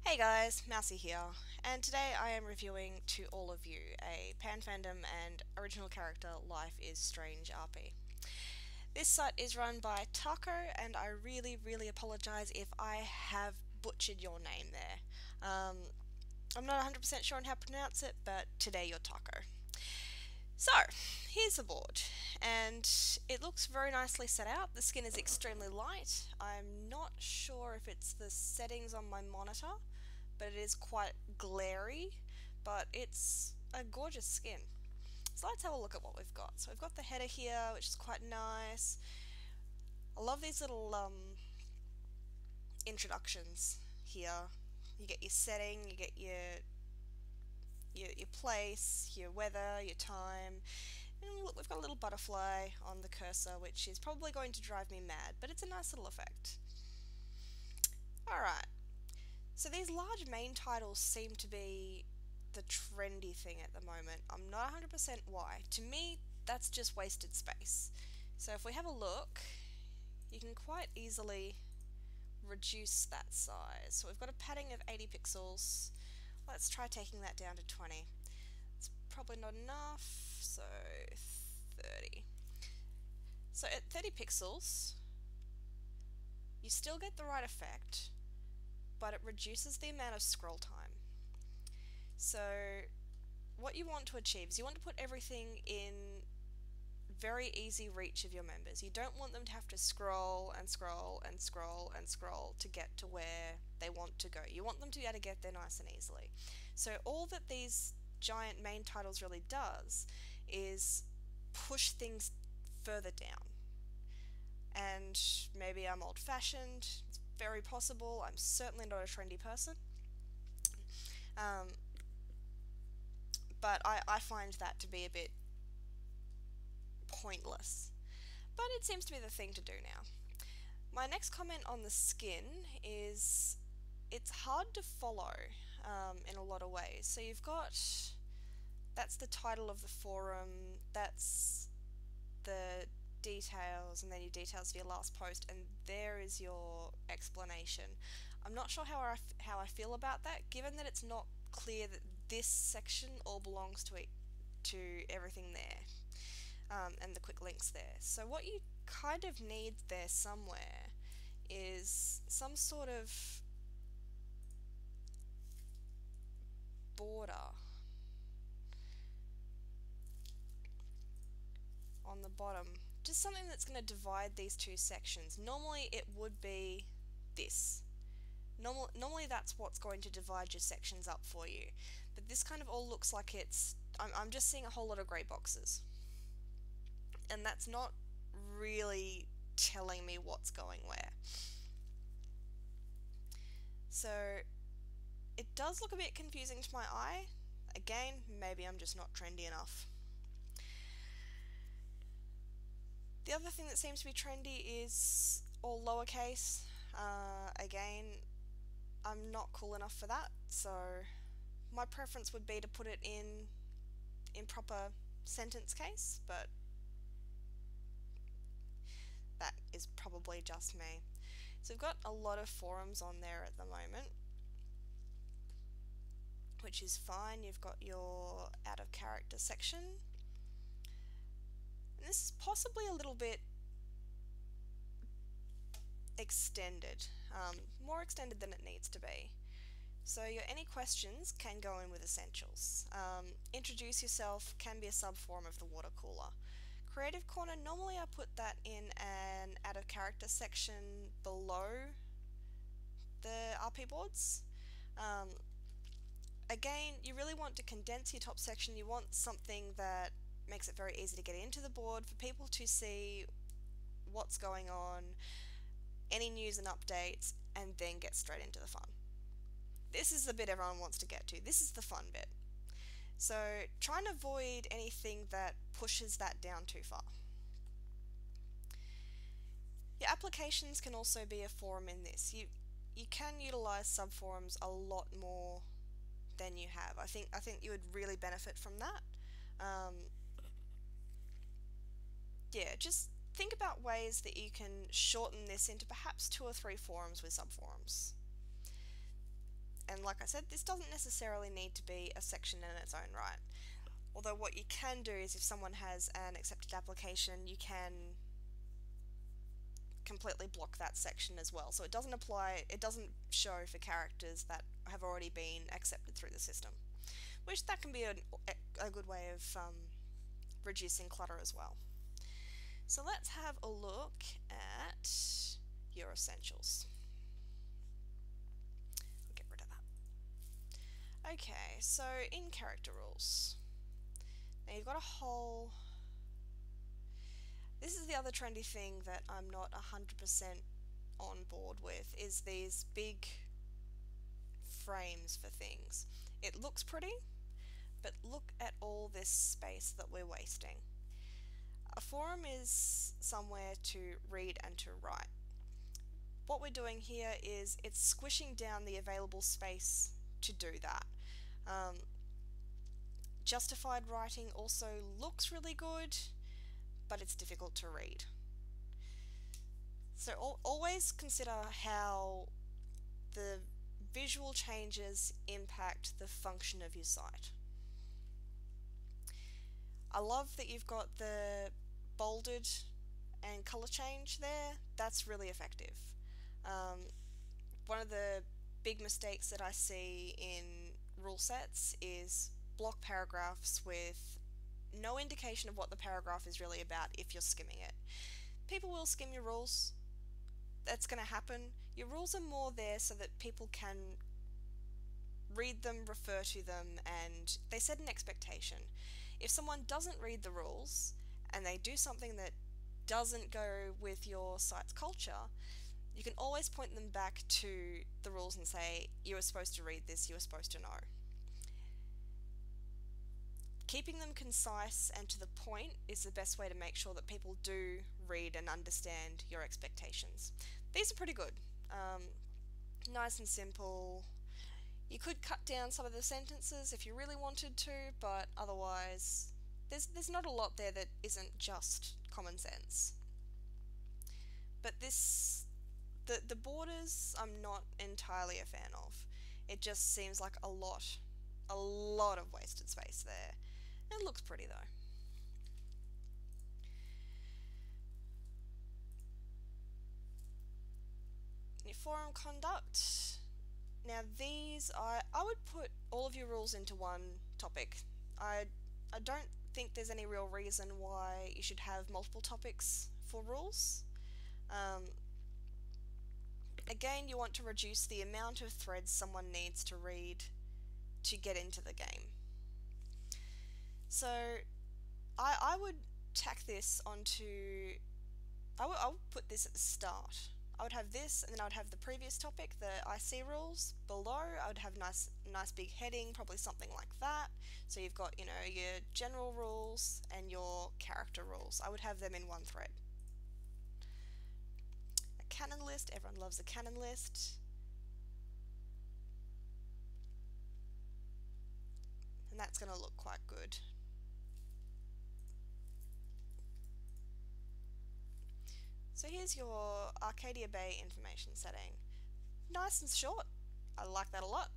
Hey guys, Mousy here, and today I am reviewing to all of you a panfandom and original character Life is Strange RP. This site is run by Taco, and I really apologize if I have butchered your name there. I'm not 100% sure on how to pronounce it, but today you're Taco. So, here's the board, and it looks very nicely set out. The skin is extremely light. I'm not sure if it's the settings on my monitor, but it is quite glary, but it's a gorgeous skin. So let's have a look at what we've got. So we've got the header here, which is quite nice. I love these little introductions here. You get your setting, you get your place, your weather, your time. And look, we've got a little butterfly on the cursor, which is probably going to drive me mad, but it's a nice little effect. Alright, so these large main titles seem to be the trendy thing at the moment. I'm not 100% why. To me, that's just wasted space. So if we have a look, you can quite easily reduce that size. So we've got a padding of 80 pixels. Let's try taking that down to 20. It's probably not enough, so 30. So at 30 pixels, you still get the right effect, but it reduces the amount of scroll time. So what you want to achieve is you want to put everything in very easy reach of your members. You don't want them to have to scroll and scroll and scroll and scroll to get to where they want to go. You want them to be able to get there nice and easily. So all that these giant main titles really does is push things further down. And maybe I'm old-fashioned, it's very possible, I'm certainly not a trendy person. But I find that to be a bit pointless. But it seems to be the thing to do now. My next comment on the skin is it's hard to follow in a lot of ways. So you've got, that's the title of the forum, that's the details, and then your details for your last post, and there is your explanation. I'm not sure how I feel about that, given that it's not clear that this section all belongs to everything there, and the quick links there. So what you kind of need there somewhere is some sort of border on the bottom, just something that's going to divide these two sections. Normally it would be this. Normally that's what's going to divide your sections up for you, but this kind of all looks like it's, I'm just seeing a whole lot of grey boxes, and that's not really telling me what's going where. So it does look a bit confusing to my eye. Again, maybe I'm just not trendy enough. The other thing that seems to be trendy is all lowercase. Again, I'm not cool enough for that, so my preference would be to put it in proper sentence case, but that is probably just me. So we've got a lot of forums on there at the moment, which is fine. You've got your out of character section. And this is possibly a little bit extended, more extended than it needs to be. So your any questions can go in with essentials. Introduce yourself can be a sub-forum of the water cooler. Creative corner, normally I put that in an out of character section below the RP boards. Again, you really want to condense your top section. You want something that makes it very easy to get into the board for people to see what's going on, any news and updates, and then get straight into the fun. This is the bit everyone wants to get to. This is the fun bit. So try and avoid anything that pushes that down too far. Your applications can also be a forum in this. You can utilize subforums a lot more than you have. I think you would really benefit from that. Yeah, just think about ways that you can shorten this into perhaps 2 or 3 forums with subforums. And like I said, this doesn't necessarily need to be a section in its own right. Although what you can do is if someone has an accepted application, you can completely block that section as well. So it doesn't apply, it doesn't show for characters that have already been accepted through the system, which that can be a good way of reducing clutter as well. So let's have a look at your essentials. I'll get rid of that. Okay, so in character rules, now you've got a whole... This is the other trendy thing that I'm not 100% on board with, is these big frames for things. It looks pretty, but look at all this space that we're wasting. A forum is somewhere to read and to write. What we're doing here is it's squishing down the available space to do that. Justified writing also looks really good, but it's difficult to read. So always consider how the visual changes impact the function of your site. I love that you've got the bolded and color change there. That's really effective. One of the big mistakes that I see in rule sets is block paragraphs with no indication of what the paragraph is really about if you're skimming it. People will skim your rules. That's going to happen. Your rules are more there so that people can read them, refer to them, and they set an expectation. If someone doesn't read the rules and they do something that doesn't go with your site's culture, you can always point them back to the rules and say, you were supposed to read this, you were supposed to know. Keeping them concise and to the point is the best way to make sure that people do read and understand your expectations. These are pretty good. Nice and simple. You could cut down some of the sentences if you really wanted to, but otherwise there's not a lot there that isn't just common sense. But the borders I'm not entirely a fan of. It just seems like a lot of wasted space there. It looks pretty though. Your forum conduct. Now these, I would put all of your rules into one topic. I don't think there's any real reason why you should have multiple topics for rules. Again, you want to reduce the amount of threads someone needs to read to get into the game. So I would tack this onto, I would put this at the start. I would have this, and then I would have the previous topic, the IC rules, below. I would have nice big heading, probably something like that. So you've got, you know, your general rules and your character rules. I would have them in one thread. A canon list, everyone loves a canon list. And that's going to look quite good. So here's your Arcadia Bay information setting. Nice and short. I like that a lot.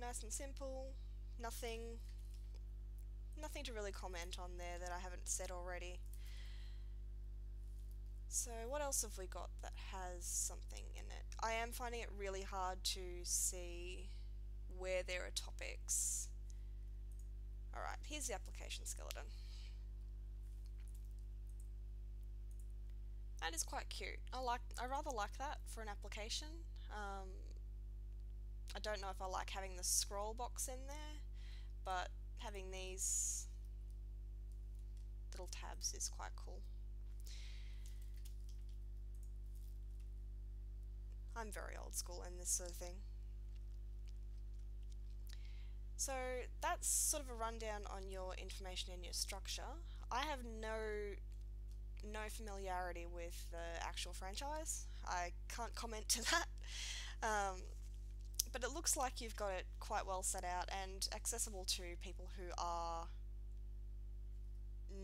Nice and simple. Nothing to really comment on there that I haven't said already. So what else have we got that has something in it? I am finding it really hard to see where there are topics. Alright, here's the application skeleton. That is quite cute. I rather like that for an application. I don't know if I like having the scroll box in there, but having these little tabs is quite cool. I'm very old school in this sort of thing. So that's sort of a rundown on your information and your structure. I have no familiarity with the actual franchise. I can't comment to that. But it looks like you've got it quite well set out and accessible to people who are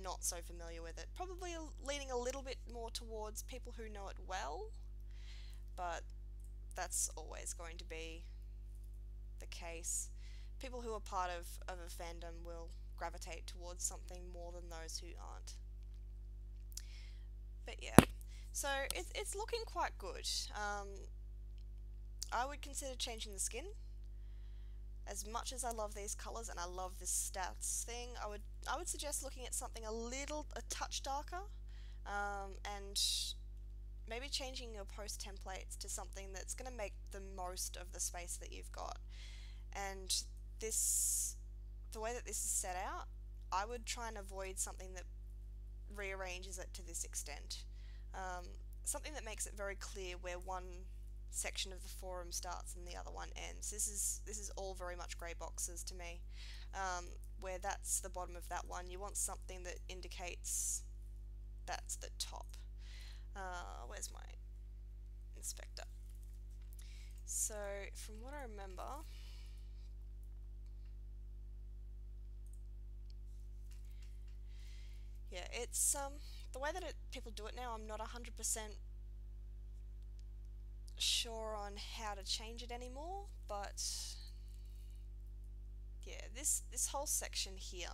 not so familiar with it. Probably leaning a little bit more towards people who know it well, but that's always going to be the case. People who are part of a fandom will gravitate towards something more than those who aren't. But yeah, so it's looking quite good. I would consider changing the skin. As much as I love these colours and I love this stats thing, I would suggest looking at something a touch darker, and maybe changing your post templates to something that's going to make the most of the space that you've got. And the way that this is set out, I would try and avoid something that rearranges it to this extent. Something that makes it very clear where one section of the forum starts and the other one ends. This is all very much grey boxes to me. Where that's the bottom of that one, you want something that indicates that's the top. Where's my inspector? So from what I remember, yeah, it's the way that people do it now, I'm not 100% sure on how to change it anymore, but yeah, this whole section here,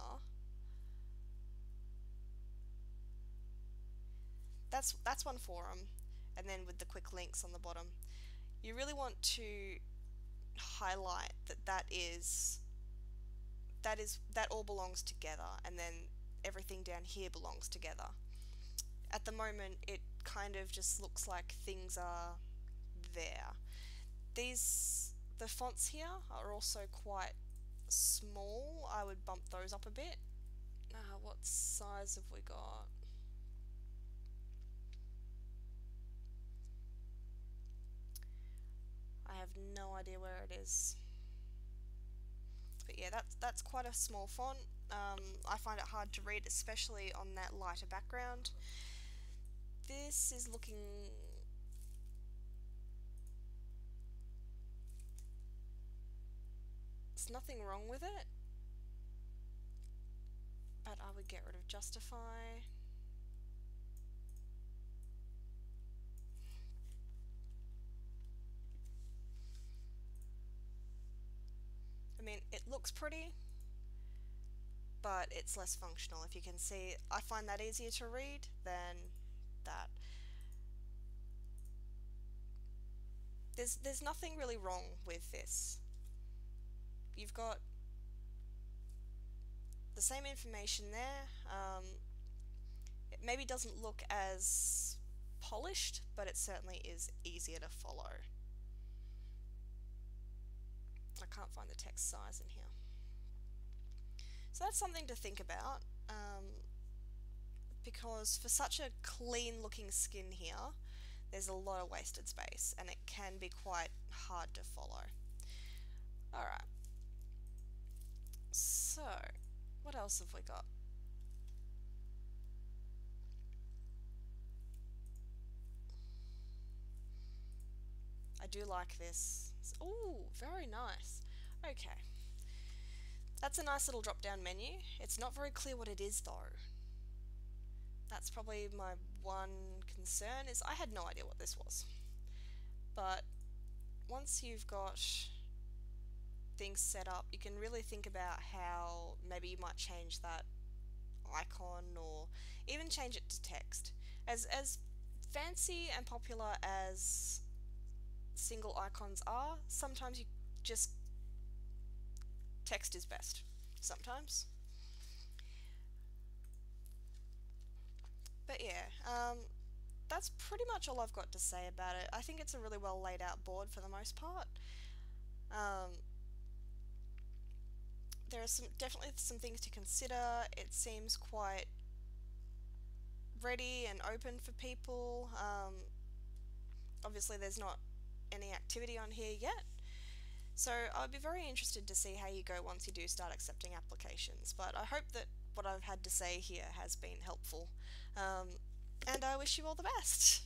that's one forum, and then with the quick links on the bottom, you really want to highlight that all belongs together, and then everything down here belongs together. At the moment, it kind of just looks like things are there. The fonts here are also quite small. I would bump those up a bit. What size have we got? I have no idea where it is. But yeah, that's quite a small font. I find it hard to read, especially on that lighter background. This is looking... There's nothing wrong with it, but I would get rid of justify. I mean, it looks pretty, but it's less functional. If you can see, I find that easier to read than that. There's nothing really wrong with this. You've got the same information there. It maybe doesn't look as polished, but it certainly is easier to follow. I can't find the text size in here. So that's something to think about, because for such a clean looking skin here, there's a lot of wasted space and it can be quite hard to follow. Alright, so what else have we got? I do like this. Ooh, very nice. Okay. That's a nice little drop down menu. It's not very clear what it is though. That's probably my one concern, is I had no idea what this was. But once you've got things set up, you can really think about how maybe you might change that icon or even change it to text. As fancy and popular as single icons are, sometimes you just text is best. Sometimes. But yeah, that's pretty much all I've got to say about it. I think it's a really well laid out board for the most part. There are definitely some things to consider. It seems quite ready and open for people. Obviously there's not any activity on here yet, so I'd be very interested to see how you go once you do start accepting applications, but I hope that what I've had to say here has been helpful, and I wish you all the best.